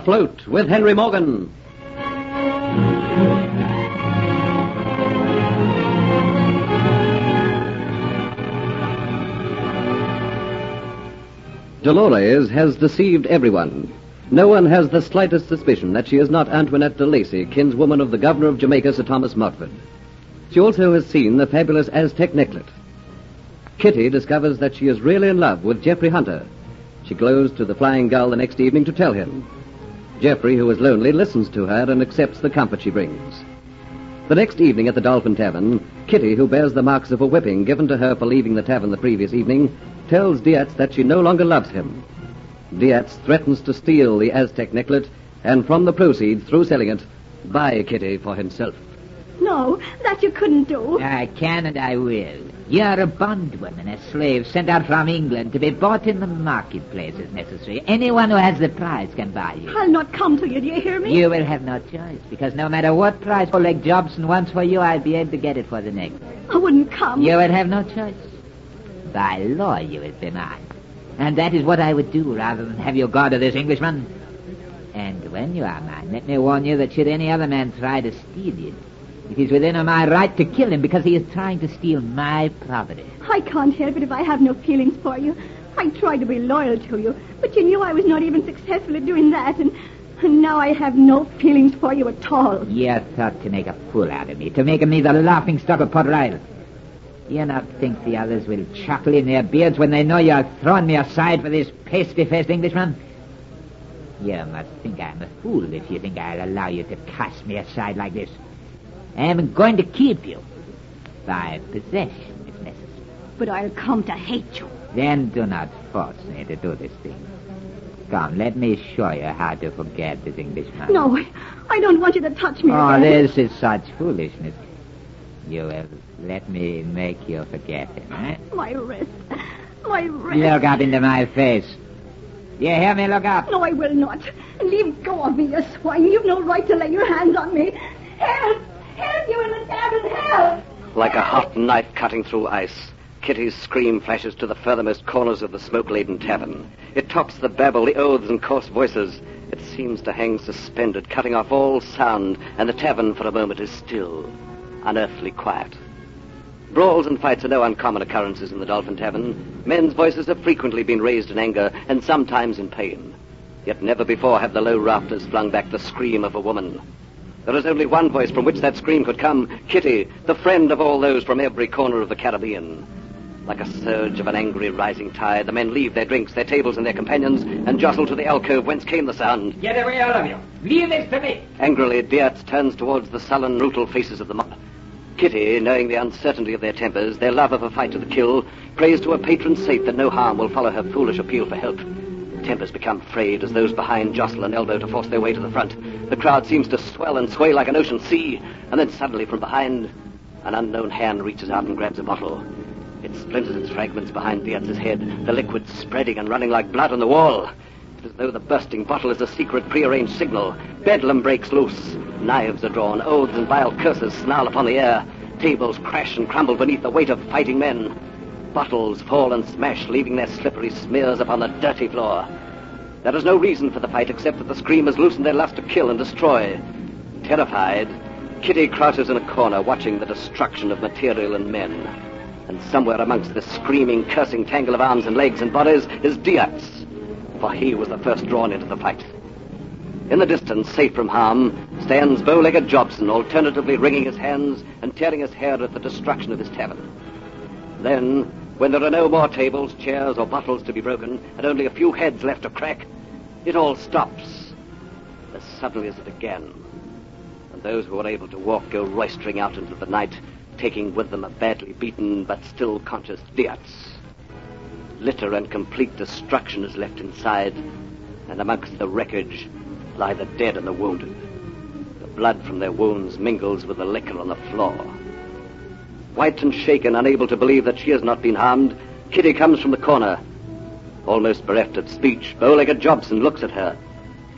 Afloat with Henry Morgan. Dolores has deceived everyone. No one has the slightest suspicion that she is not Antoinette de Lacy, kinswoman of the governor of Jamaica, Sir Thomas Montford. She also has seen the fabulous Aztec necklet. Kitty discovers that she is really in love with Geoffrey Hunter. She goes to the Flying Gull the next evening to tell him. Geoffrey, who is lonely, listens to her and accepts the comfort she brings. The next evening at the Dolphin Tavern, Kitty, who bears the marks of a whipping given to her for leaving the tavern the previous evening, tells Dietz that she no longer loves him. Dietz threatens to steal the Aztec necklet and from the proceeds, through selling it, buy Kitty for himself. No, that you couldn't do. I can and I will. You're a bondwoman, a slave sent out from England to be bought in the marketplace as necessary. Anyone who has the prize can buy you. I'll not come to you, do you hear me? You will have no choice, because no matter what price Oleg Jobson wants for you, I'll be able to get it for the next. I wouldn't come. You will have no choice. By law, you will be mine. And that is what I would do rather than have you go to this Englishman. And when you are mine, let me warn you that should any other man try to steal you, it is within my right to kill him because he is trying to steal my property. I can't help it if I have no feelings for you. I tried to be loyal to you, but you knew I was not even successful at doing that, and now I have no feelings for you at all. You thought to make a fool out of me, to make me the laughing stock of Port Royal. You not think the others will chuckle in their beards when they know you have thrown me aside for this pasty-faced Englishman? You must think I'm a fool if you think I'll allow you to cast me aside like this. I am going to keep you by possession, if necessary. But I'll come to hate you. Then do not force me to do this thing. Come, let me show you how to forget this Englishman. No, I don't want you to touch me Oh, again. this is such foolishness. You will let me make you forget him, eh? My wrist. My wrist. Look up into my face. You hear me? Look up. No, I will not. Leave go of me, you swine. You've no right to lay your hands on me. Help! Help, you in the tavern, help! Like a hot knife cutting through ice, Kitty's scream flashes to the furthermost corners of the smoke-laden tavern. It tops the babble, the oaths and coarse voices. It seems to hang suspended, cutting off all sound, and the tavern for a moment is still, unearthly quiet. Brawls and fights are no uncommon occurrences in the Dolphin Tavern. Men's voices have frequently been raised in anger, and sometimes in pain. Yet never before have the low rafters flung back the scream of a woman. There is only one voice from which that scream could come, Kitty, the friend of all those from every corner of the Caribbean. Like a surge of an angry rising tide, the men leave their drinks, their tables, and their companions, and jostle to the alcove whence came the sound. Get away, all of you. Leave this to me. Angrily, Dietz turns towards the sullen, brutal faces of the mob. Kitty, knowing the uncertainty of their tempers, their love of a fight to the kill, prays to her patron saint that no harm will follow her foolish appeal for help. Tempers become frayed as those behind jostle and elbow to force their way to the front. The crowd seems to swell and sway like an ocean sea, and then suddenly from behind, an unknown hand reaches out and grabs a bottle. It splinters its fragments behind Dietz's head, the liquid spreading and running like blood on the wall. It is as though the bursting bottle is a secret prearranged signal. Bedlam breaks loose. Knives are drawn, oaths and vile curses snarl upon the air. Tables crash and crumble beneath the weight of fighting men. Bottles fall and smash, leaving their slippery smears upon the dirty floor. There is no reason for the fight except that the screamers loosen their lust to kill and destroy. Terrified, Kitty crouches in a corner watching the destruction of material and men. And somewhere amongst this screaming, cursing tangle of arms and legs and bodies is Dietz, for he was the first drawn into the fight. In the distance, safe from harm, stands bow-legged Jobson, alternatively wringing his hands and tearing his hair at the destruction of his tavern. Then, when there are no more tables, chairs, or bottles to be broken, and only a few heads left to crack, it all stops, as suddenly as it began. And those who are able to walk go roistering out into the night, taking with them a badly beaten but still conscious Dietz. Litter and complete destruction is left inside, and amongst the wreckage lie the dead and the wounded. The blood from their wounds mingles with the liquor on the floor. White and shaken, unable to believe that she has not been harmed, Kitty comes from the corner. Almost bereft of speech, bow-legged Jobson looks at her,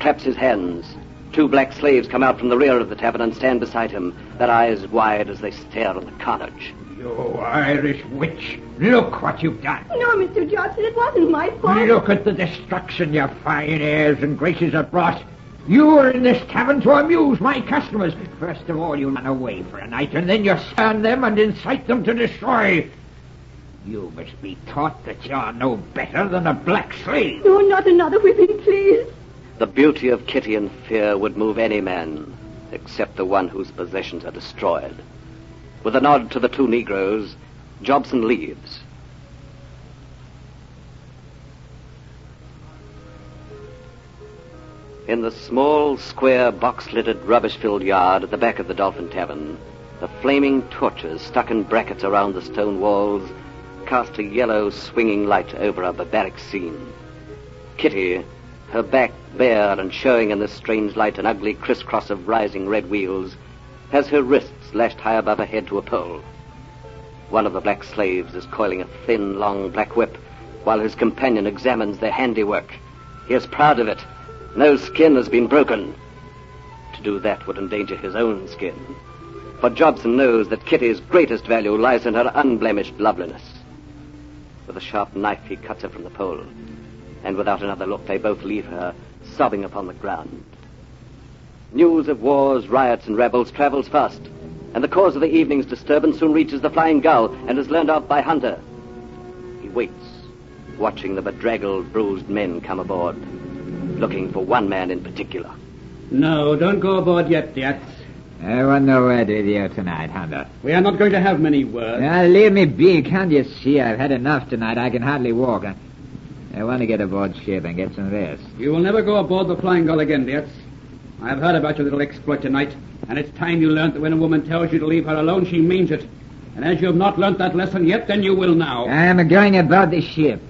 claps his hands. Two black slaves come out from the rear of the tavern and stand beside him, their eyes wide as they stare at the carnage. You Irish witch, look what you've done. No, Mr. Jobson, it wasn't my fault. Look at the destruction your fine airs and graces have brought. You are in this tavern to amuse my customers. First of all, you run away for a night, and then you spurn them and incite them to destroy. You must be taught that you are no better than a black slave. No, not another whipping, please. The beauty of Kitty and fear would move any man, except the one whose possessions are destroyed. With a nod to the two Negroes, Jobson leaves. In the small, square, box-littered, rubbish-filled yard at the back of the Dolphin Tavern, the flaming torches stuck in brackets around the stone walls cast a yellow, swinging light over a barbaric scene. Kitty, her back bare and showing in this strange light an ugly crisscross of rising red wheels, has her wrists lashed high above her head to a pole. One of the black slaves is coiling a thin, long black whip, while his companion examines their handiwork. He is proud of it. No skin has been broken. To do that would endanger his own skin. For Jobson knows that Kitty's greatest value lies in her unblemished loveliness. With a sharp knife, he cuts her from the pole, and without another look, they both leave her, sobbing upon the ground. News of wars, riots, and rebels travels fast, and the cause of the evening's disturbance soon reaches the Flying Gull and is learned of by Hunter. He waits, watching the bedraggled, bruised men come aboard, looking for one man in particular. No, don't go aboard yet, Diaz. I want no word with you tonight, Hunter. We are not going to have many words. Leave me be. Can't you see I've had enough tonight? I can hardly walk. I want to get aboard ship and get some rest. You will never go aboard the Flying Gull again, Diaz. I have heard about your little exploit tonight, and it's time you learned that when a woman tells you to leave her alone, she means it. And as you have not learnt that lesson yet, then you will now. I am going aboard the ship.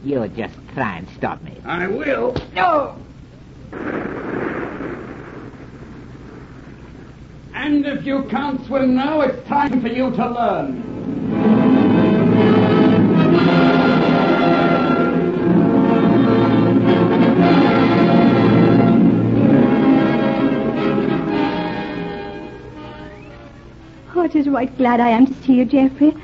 You just try and stop me. I will. No! And if you can't swim now, it's time for you to learn. Oh, it is right glad I am to see you, Geoffrey.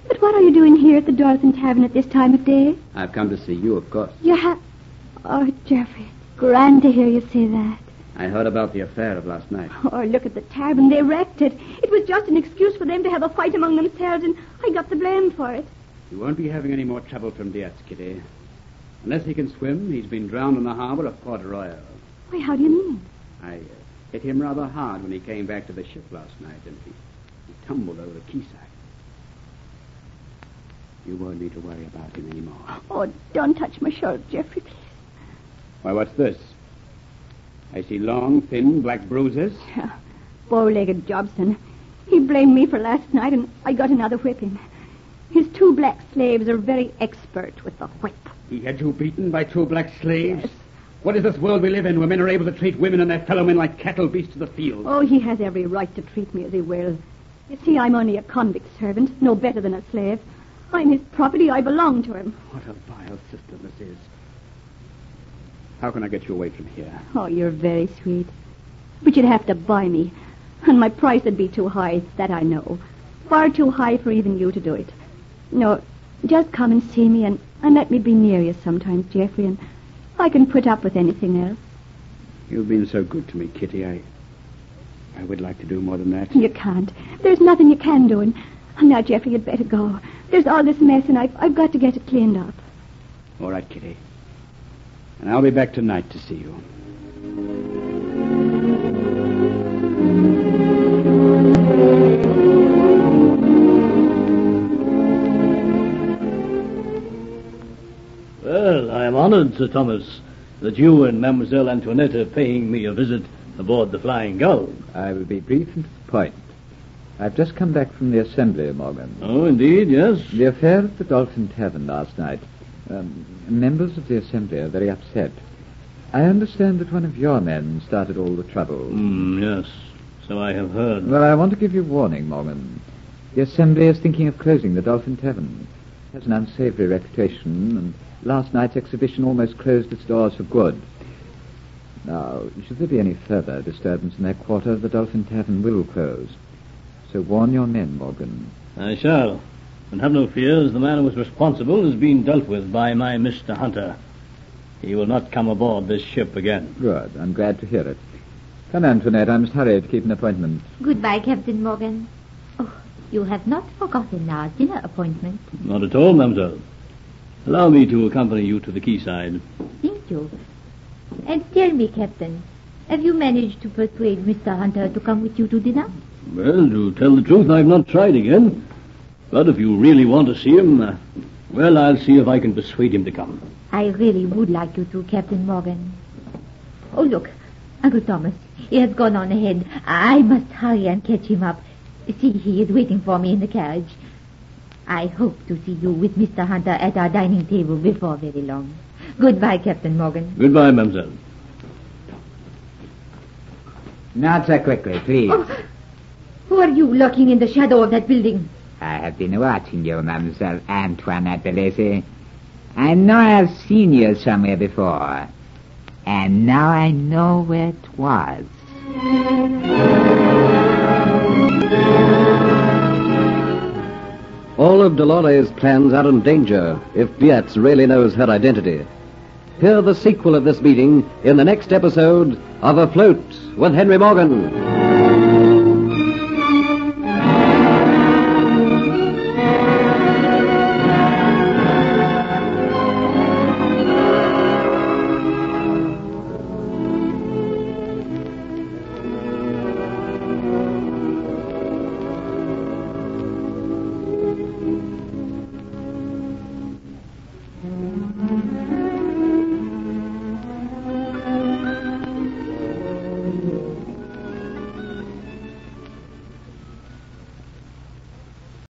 But what are you doing here at the Dolphin Tavern at this time of day? I've come to see you, of course. You have... Oh, Geoffrey, grand to hear you say that. I heard about the affair of last night. Oh, look at the tavern. They wrecked it. It was just an excuse for them to have a fight among themselves, and I got the blame for it. You won't be having any more trouble from Diaz, Kitty. Unless he can swim, he's been drowned in the harbor of Port Royal. Why, how do you mean? I hit him rather hard when he came back to the ship last night, and he tumbled over the quayside. You won't need to worry about him anymore. Oh, don't touch my shoulder, Geoffrey, please. Why, what's this? I see long, thin, black bruises. Bow-legged Jobson. He blamed me for last night, and I got another whipping. His two black slaves are very expert with the whip. He had you beaten by two black slaves? Yes. What is this world we live in where men are able to treat women and their fellow men like cattle beasts of the field? Oh, he has every right to treat me as he will. You see, I'm only a convict servant, no better than a slave. I'm his property. I belong to him. What a vile system this is. How can I get you away from here? Oh, you're very sweet. But you'd have to buy me. And my price would be too high, that I know. Far too high for even you to do it. No, just come and see me and let me be near you sometimes, Geoffrey, and I can put up with anything else. You've been so good to me, Kitty. I would like to do more than that. You can't. There's nothing you can do, and now, Geoffrey, you'd better go. There's all this mess, and I've got to get it cleaned up. All right, Kitty. And I'll be back tonight to see you. Well, I am honored, Sir Thomas, that you and Mademoiselle Antoinette are paying me a visit aboard the Flying Gull. I will be brief and to the point. I've just come back from the assembly, Morgan. Oh, indeed, yes. The affair at the Dolphin Tavern last night. Members of the assembly are very upset. I understand that one of your men started all the trouble. Yes, so I have heard. Well, I want to give you warning, Morgan. The assembly is thinking of closing the Dolphin Tavern. It has an unsavory reputation, and last night's exhibition almost closed its doors for good. Now, should there be any further disturbance in their quarter, the Dolphin Tavern will close. So warn your men, Morgan. I shall. And have no fears, the man who was responsible has been dealt with by my Mr. Hunter. He will not come aboard this ship again. Good. I'm glad to hear it. Come, Antoinette. I must hurry to keep an appointment. Goodbye, Captain Morgan. Oh, you have not forgotten our dinner appointment. Not at all, mademoiselle. Allow me to accompany you to the quayside. Thank you. And tell me, Captain, have you managed to persuade Mr. Hunter to come with you to dinner? Well, to tell the truth, I've not tried again. But if you really want to see him, well, I'll see if I can persuade him to come. I really would like you to, Captain Morgan. Oh, look, Uncle Thomas. He has gone on ahead. I must hurry and catch him up. See, he is waiting for me in the carriage. I hope to see you with Mr. Hunter at our dining table before very long. Goodbye, Captain Morgan. Goodbye, mademoiselle. Not so quickly, please. Oh, who are you lurking in the shadow of that building? I have been watching you, Mademoiselle Antoinette de Lacy. I know I've seen you somewhere before. And now I know where it was. All of Dolores' plans are in danger if Bietz really knows her identity. Hear the sequel of this meeting in the next episode of Afloat with Henry Morgan.